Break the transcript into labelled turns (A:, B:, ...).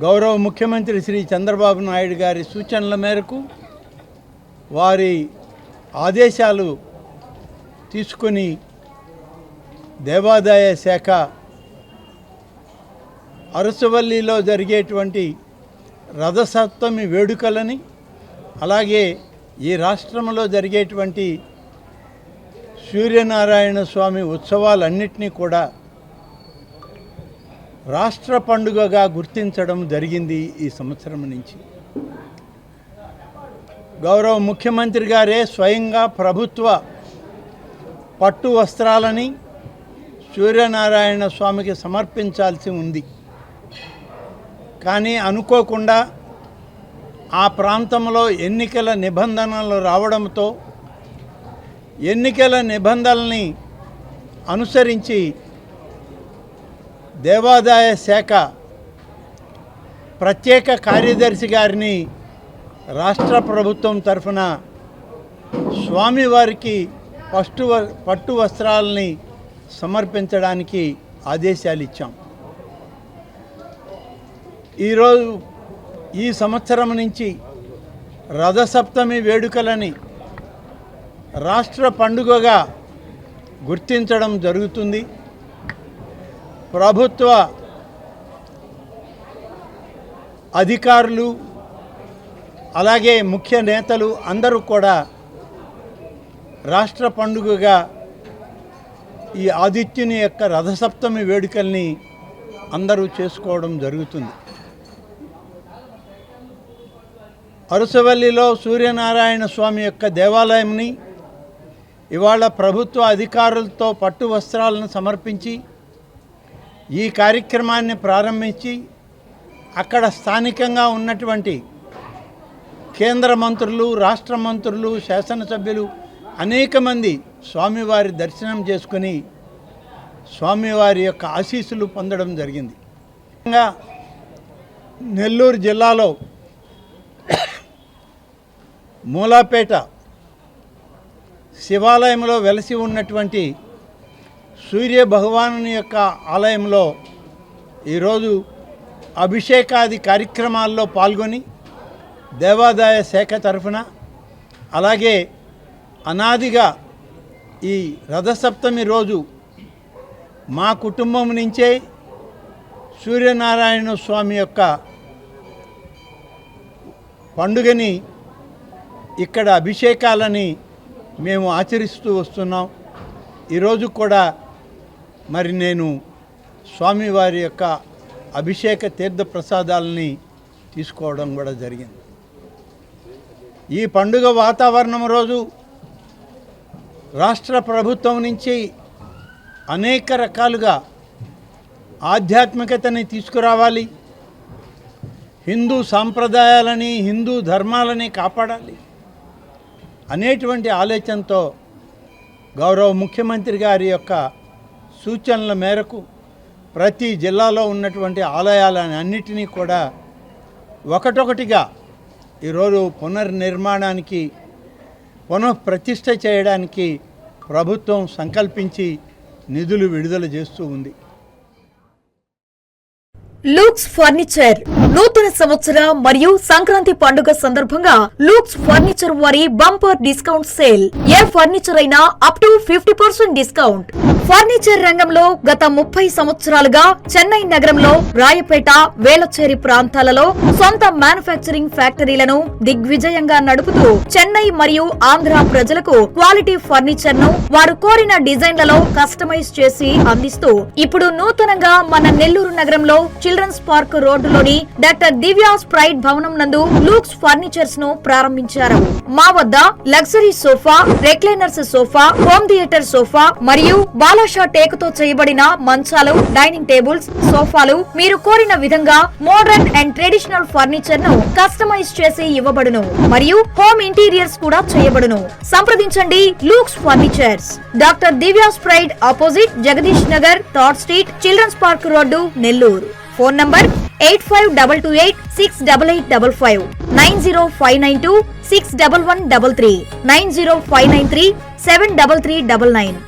A: గౌరవ ముఖ్యమంత్రి శ్రీ చంద్రబాబు నాయుడు గారి సూచనల మేరకు వారి ఆదేశాలు తీసుకొని దేవాదాయ శాఖ అరసవల్లిలో జరిగేటువంటి రథసప్తమి వేడుకలని అలాగే ఈ రాష్ట్రంలో జరిగేటువంటి సూర్యనారాయణ స్వామి ఉత్సవాలన్నింటినీ కూడా రాష్ట్ర పండుగగా గుర్తించడం జరిగింది. ఈ సంవత్సరం నుంచి గౌరవ ముఖ్యమంత్రి గారే స్వయంగా ప్రభుత్వ పట్టు వస్త్రాలని సూర్యనారాయణ స్వామికి సమర్పించాల్సి ఉంది. కానీ అనుకోకుండా ఆ ప్రాంతంలో ఎన్నికల నిబంధనలు రావడంతో ఎన్నికల నిబంధనల్ని అనుసరించి దేవాదాయ శాఖ ప్రత్యేక కార్యదర్శి గారిని రాష్ట్ర ప్రభుత్వం తరఫున స్వామివారికి పట్టు వస్త్రాలని సమర్పించడానికి ఆదేశాలు ఇచ్చాం. ఈరోజు ఈ సంవత్సరం నుంచి రథసప్తమి వేడుకలని రాష్ట్ర పండుగగా గుర్తించడం జరుగుతుంది. ప్రభుత్వ అధికారులు అలాగే ముఖ్య నేతలు అందరూ కూడా రాష్ట్ర పండుగగా ఈ ఆదిత్యుని యొక్క రథసప్తమి వేడుకల్ని అందరూ చేసుకోవడం జరుగుతుంది. అరసవల్లిలో సూర్యనారాయణ స్వామి యొక్క దేవాలయంని ఇవాళ ప్రభుత్వ అధికారులతో పట్టు వస్త్రాలను సమర్పించి ఈ కార్యక్రమాన్ని ప్రారంభించి అక్కడ స్థానికంగా ఉన్నటువంటి కేంద్ర మంత్రులు, రాష్ట్ర మంత్రులు, శాసనసభ్యులు అనేక మంది స్వామివారి దర్శనం చేసుకుని స్వామివారి యొక్క ఆశీస్సులు పొందడం జరిగింది. నెల్లూరు జిల్లాలో మూలాపేట శివాలయంలో వెలసి ఉన్నటువంటి సూర్య భగవానుని యొక్క ఆలయంలో ఈరోజు అభిషేకాది కార్యక్రమాల్లో పాల్గొని దేవాదాయ శాఖ తరఫున అలాగే అనాదిగా ఈ రథసప్తమి రోజు మా కుటుంబం నుంచే సూర్యనారాయణ స్వామి యొక్క పండుగని ఇక్కడ అభిషేకాలని మేము ఆచరిస్తూ వస్తున్నాం. ఈరోజు కూడా మరి నేను స్వామివారి యొక్క అభిషేక తీర్థ ప్రసాదాలని తీసుకోవడం కూడా జరిగింది. ఈ పండుగ వాతావరణం రోజు రాష్ట్ర ప్రభుత్వం నుంచి అనేక రకాలుగా ఆధ్యాత్మికతని తీసుకురావాలి, హిందూ సాంప్రదాయాలని హిందూ ధర్మాలని కాపాడాలి అనేటువంటి ఆలోచనతో గౌరవ ముఖ్యమంత్రి గారి యొక్క సూచనల మేరకు ప్రతి జిల్లాలో ఉన్నటువంటి ఆలయాలని అన్నిటినీ కూడా ఒకటొకటిగా ఈరోజు పునర్నిర్మాణానికి పునఃప్రతిష్ఠ చేయడానికి ప్రభుత్వం సంకల్పించి నిధులు విడుదల చేస్తూ ఉంది.
B: లూక్స్ ఫర్నిచర్ నూతన సంవత్సర మరియు సంక్రాంతి పండుగ సందర్భంగా లూక్స్ ఫర్నిచర్ వారి బంపర్ డిస్కౌంట్ సేల్. ఏ ఫర్నిచర్ అయినా అప్ టు 50% డిస్కౌంట్. ఫర్నిచర్ రంగంలో గత 30 సంవత్సరాలుగా చెన్నై నగరంలో రాయపేట, వేలచేరి ప్రాంతాలలో సొంత మ్యానుఫ్యాక్చరింగ్ ఫ్యాక్టరీలను దిగ్విజయంగా నడుపుతూ చెన్నై మరియు ఆంధ్ర ప్రజలకు క్వాలిటీ ఫర్నిచర్ ను వారు కోరిన డిజైన్లలో కస్టమైజ్ చేసి అందిస్తూ ఇప్పుడు నూతనంగా మన నెల్లూరు నగరంలో చిల్డ్రన్స్ పార్క్ రోడ్డులోని డాక్టర్ దివ్యాస్ ప్రైడ్ భవనం నందు లూక్స్ ఫర్నిచర్స్ ను ప్రారంభించారు. మా వద్ద luxury sofa, recliners sofa, home theatre sofa మరియు బాలాషా టేకుతో చేయబడిన మంచాలు, డైనింగ్ టేబుల్స్, సోఫాలు మీరు కోరిన విధంగా మోడర్న్ అండ్ ట్రెడిషనల్ ఫర్నిచర్ ను కస్టమైజ్ చేసి ఇవ్వబడును మరియు హోమ్ ఇంటీరియర్స్ కూడా చేయబడును. సంప్రదించండి Looks furnitures, doctor Divya's pride opposite Jagadish Nagar, third street, children's park road, Nellore. Phone number 8522868855, 905926113, 90593733399.